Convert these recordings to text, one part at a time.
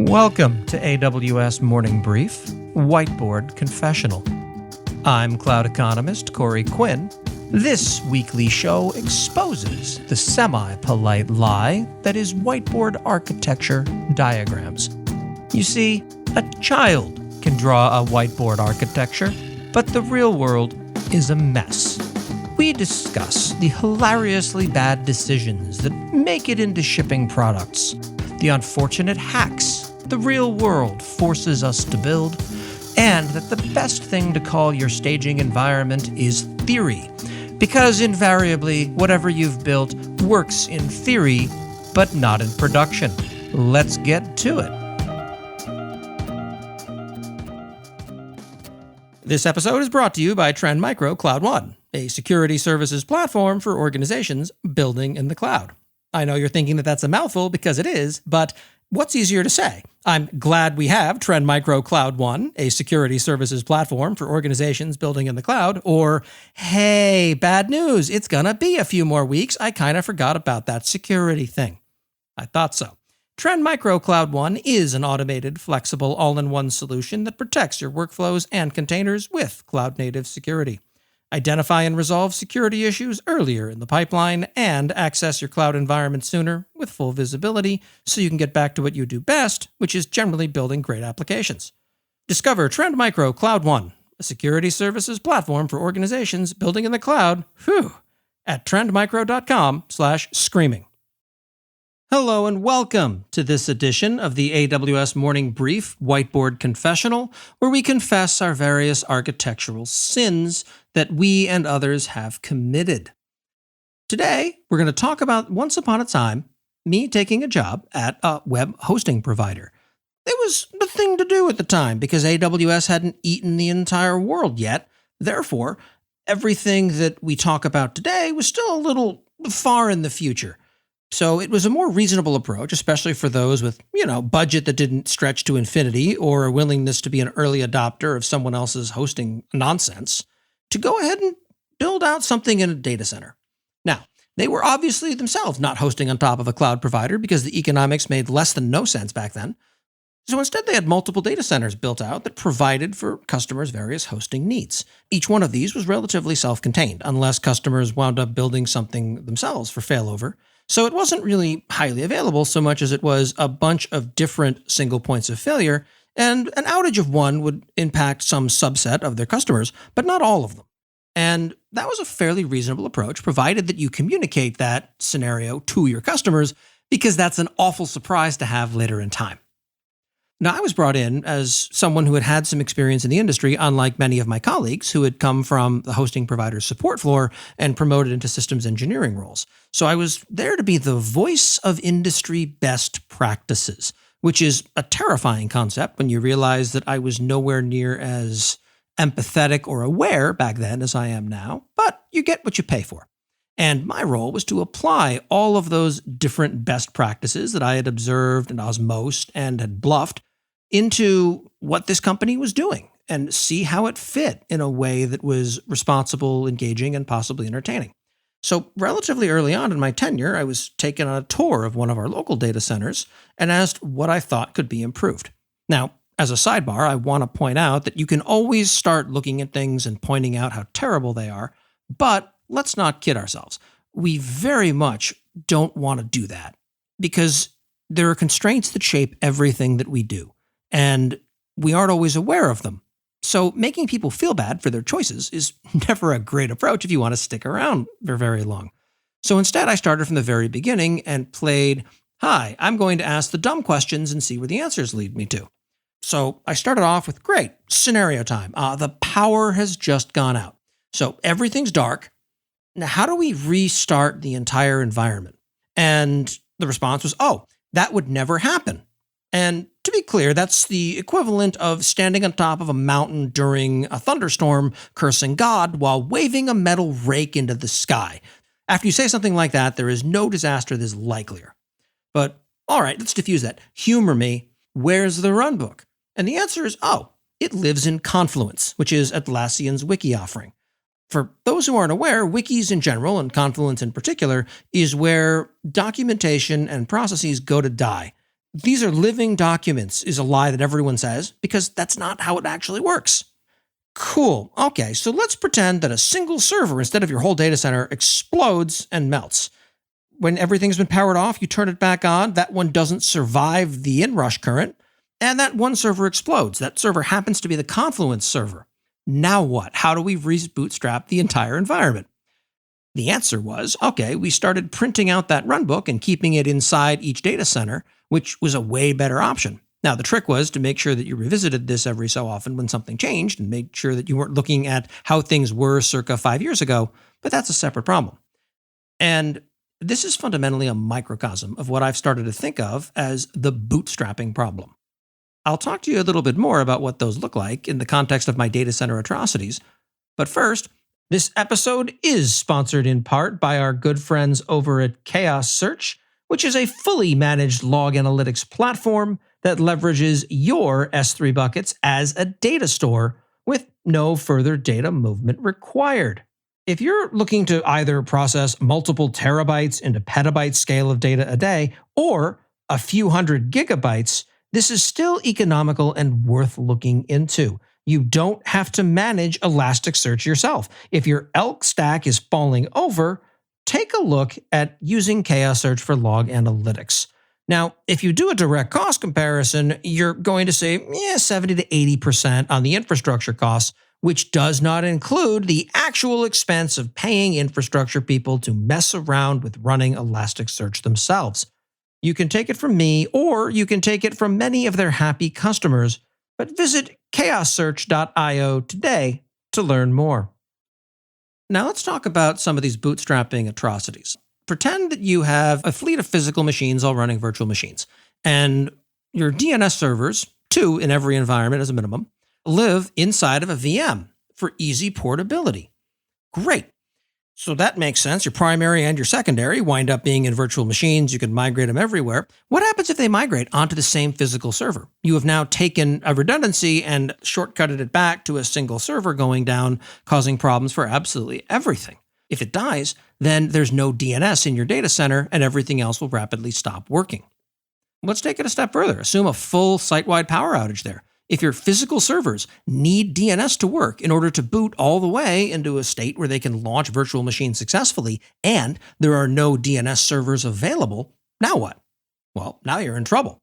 Welcome to AWS Morning Brief, Whiteboard Confessional. I'm Cloud Economist Corey Quinn. This weekly show exposes the semi-polite lie that is whiteboard architecture diagrams. You see, a child can draw a whiteboard architecture, but the real world is a mess. We discuss the hilariously bad decisions that make it into shipping products, the unfortunate hacks the real world forces us to build, and that the best thing to call your staging environment is theory, because invariably whatever you've built works in theory, but not in production. Let's get to it. This episode is brought to you by Trend Micro Cloud One, a security services platform for organizations building in the cloud. I know you're thinking that that's a mouthful because it is, but what's easier to say? I'm glad we have Trend Micro Cloud One, a security services platform for organizations building in the cloud, or, hey, bad news, it's gonna be a few more weeks. I kind of forgot about that security thing. I thought so. Trend Micro Cloud One is an automated, flexible, all-in-one solution that protects your workflows and containers with cloud-native security. Identify and resolve security issues earlier in the pipeline and access your cloud environment sooner with full visibility so you can get back to what you do best, which is generally building great applications. Discover Trend Micro Cloud One, a security services platform for organizations building in the cloud, at trendmicro.com/screaming. Hello and welcome to this edition of the AWS Morning Brief Whiteboard Confessional, where we confess our various architectural sins that we and others have committed. Today, we're going to talk about, once upon a time, me taking a job at a web hosting provider. It was the thing to do at the time because AWS hadn't eaten the entire world yet. Therefore, everything that we talk about today was still a little far in the future. So it was a more reasonable approach, especially for those with, budget that didn't stretch to infinity or a willingness to be an early adopter of someone else's hosting nonsense, to go ahead and build out something in a data center. Now, they were obviously themselves not hosting on top of a cloud provider because the economics made less than no sense back then. So instead, they had multiple data centers built out that provided for customers' various hosting needs. Each one of these was relatively self-contained, unless customers wound up building something themselves for failover. So it wasn't really highly available so much as it was a bunch of different single points of failure, and an outage of one would impact some subset of their customers, but not all of them. And that was a fairly reasonable approach, provided that you communicate that scenario to your customers, because that's an awful surprise to have later in time. Now, I was brought in as someone who had had some experience in the industry, unlike many of my colleagues who had come from the hosting provider's support floor and promoted into systems engineering roles. So I was there to be the voice of industry best practices, which is a terrifying concept when you realize that I was nowhere near as empathetic or aware back then as I am now, but you get what you pay for. And my role was to apply all of those different best practices that I had observed and osmosed and had bluffed into what this company was doing and see how it fit in a way that was responsible, engaging, and possibly entertaining. So relatively early on in my tenure, I was taken on a tour of one of our local data centers and asked what I thought could be improved. Now, as a sidebar, I want to point out that you can always start looking at things and pointing out how terrible they are, but let's not kid ourselves. We very much don't want to do that because there are constraints that shape everything that we do, and we aren't always aware of them. So making people feel bad for their choices is never a great approach if you want to stick around for very long. So instead, I started from the very beginning and played, hi, I'm going to ask the dumb questions and see where the answers lead me to. So I started off with, great, scenario time. The power has just gone out. So everything's dark. Now, how do we restart the entire environment? And the response was, that would never happen. And to be clear, that's the equivalent of standing on top of a mountain during a thunderstorm, cursing God while waving a metal rake into the sky. After you say something like that, there is no disaster that is likelier. But all right, let's diffuse that. Humor me. Where's the runbook? And the answer is, it lives in Confluence, which is Atlassian's wiki offering. For those who aren't aware, wikis in general, and Confluence in particular, is where documentation and processes go to die. These are living documents is a lie that everyone says because that's not how it actually works. Cool. Okay, so let's pretend that a single server instead of your whole data center explodes and melts. When everything's been powered off, you turn it back on. That one doesn't survive the inrush current, and that one server explodes. That server happens to be the Confluence server. Now what? How do we rebootstrap the entire environment? The answer was, okay, we started printing out that runbook and keeping it inside each data center, which was a way better option. Now, the trick was to make sure that you revisited this every so often when something changed and make sure that you weren't looking at how things were circa 5 years ago, but that's a separate problem. And this is fundamentally a microcosm of what I've started to think of as the bootstrapping problem. I'll talk to you a little bit more about what those look like in the context of my data center atrocities. But first, this episode is sponsored in part by our good friends over at Chaos Search, which is a fully managed log analytics platform that leverages your S3 buckets as a data store with no further data movement required. If you're looking to either process multiple terabytes into petabyte scale of data a day or a few hundred gigabytes, this is still economical and worth looking into. You don't have to manage Elasticsearch yourself. If your ELK stack is falling over, take a look at using Chaos Search for log analytics. Now, if you do a direct cost comparison, you're going to save 70 to 80% on the infrastructure costs, which does not include the actual expense of paying infrastructure people to mess around with running Elasticsearch themselves. You can take it from me, or you can take it from many of their happy customers, but visit chaossearch.io today to learn more. Now let's talk about some of these bootstrapping atrocities. Pretend that you have a fleet of physical machines all running virtual machines, and your DNS servers, 2 in every environment as a minimum, live inside of a VM for easy portability. Great. So that makes sense. Your primary and your secondary wind up being in virtual machines. You can migrate them everywhere. What happens if they migrate onto the same physical server? You have now taken a redundancy and shortcutted it back to a single server going down, causing problems for absolutely everything. If it dies, then there's no DNS in your data center and everything else will rapidly stop working. Let's take it a step further. Assume a full site-wide power outage there. If your physical servers need DNS to work in order to boot all the way into a state where they can launch virtual machines successfully, and there are no DNS servers available, now what? Well, now you're in trouble.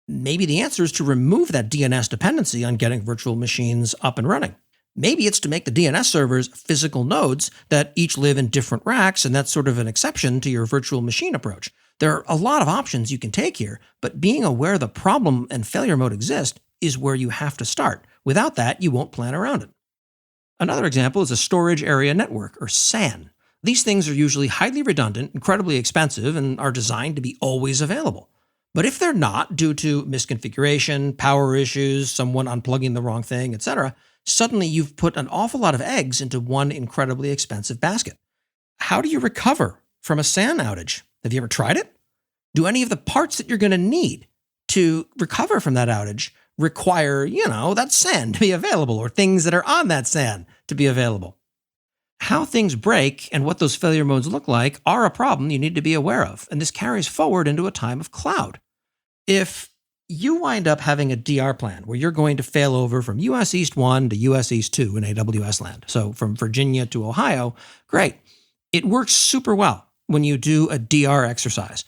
Maybe the answer is to remove that DNS dependency on getting virtual machines up and running. Maybe it's to make the DNS servers physical nodes that each live in different racks, and that's sort of an exception to your virtual machine approach. There are a lot of options you can take here, but being aware the problem and failure mode exist is where you have to start. Without that, you won't plan around it. Another example is a storage area network, or SAN. These things are usually highly redundant, incredibly expensive, and are designed to be always available. But if they're not, due to misconfiguration, power issues, someone unplugging the wrong thing, etc., suddenly you've put an awful lot of eggs into one incredibly expensive basket. How do you recover from a SAN outage? Have you ever tried it? Do any of the parts that you're going to need to recover from that outage require, that SAN to be available, or things that are on that SAN to be available? How things break and what those failure modes look like are a problem you need to be aware of, and this carries forward into a time of cloud. If you wind up having a DR plan where you're going to fail over from US East 1 to US East 2 in AWS land, so from Virginia to Ohio, great. It works super well when you do a DR exercise.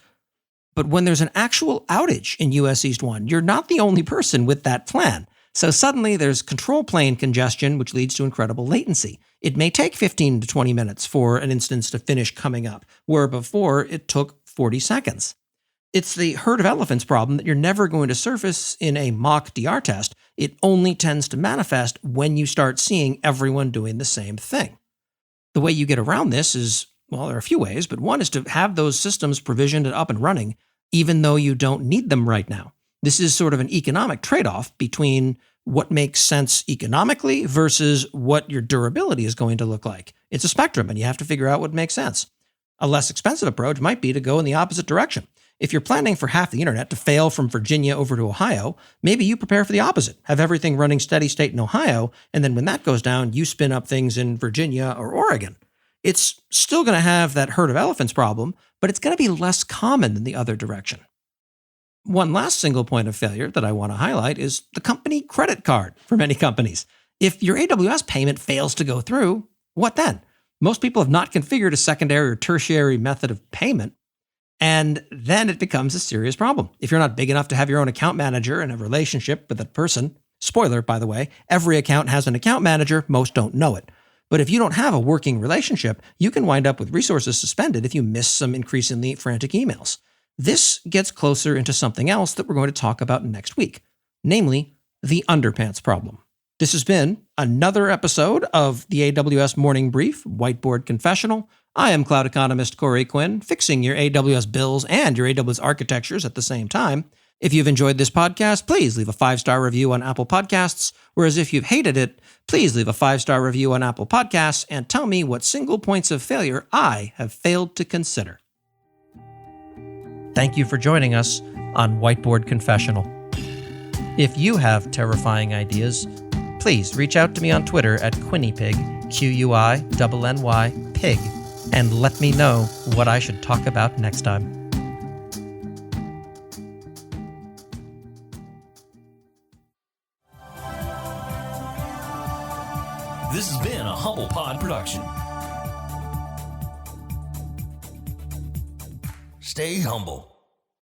But when there's an actual outage in US East 1, you're not the only person with that plan. So suddenly there's control plane congestion, which leads to incredible latency. It may take 15 to 20 minutes for an instance to finish coming up, where before it took 40 seconds. It's the herd of elephants problem that you're never going to surface in a mock DR test. It only tends to manifest when you start seeing everyone doing the same thing. The way you get around this is, well, there are a few ways, but one is to have those systems provisioned and up and running, even though you don't need them right now. This is sort of an economic trade-off between what makes sense economically versus what your durability is going to look like. It's a spectrum, and you have to figure out what makes sense. A less expensive approach might be to go in the opposite direction. If you're planning for half the internet to fail from Virginia over to Ohio, maybe you prepare for the opposite. Have everything running steady state in Ohio, and then when that goes down, you spin up things in Virginia or Oregon. It's still going to have that herd of elephants problem, but it's going to be less common than the other direction. One last single point of failure that I want to highlight is the company credit card for many companies. If your AWS payment fails to go through, what then? Most people have not configured a secondary or tertiary method of payment, and then it becomes a serious problem. If you're not big enough to have your own account manager and a relationship with that person, spoiler, by the way, every account has an account manager, most don't know it. But if you don't have a working relationship, you can wind up with resources suspended if you miss some increasingly frantic emails. This gets closer into something else that we're going to talk about next week, namely the underpants problem. This has been another episode of the AWS Morning Brief, Whiteboard Confessional. I am Cloud Economist Corey Quinn, fixing your AWS bills and your AWS architectures at the same time. If you've enjoyed this podcast, please leave a 5-star review on Apple Podcasts, whereas if you've hated it, please leave a 5-star review on Apple Podcasts and tell me what single points of failure I have failed to consider. Thank you for joining us on Whiteboard Confessional. If you have terrifying ideas, please reach out to me on Twitter at QuinnyPig, QUINNY Pig, and let me know what I should talk about next time. This has been a Humble Pod production. Stay humble.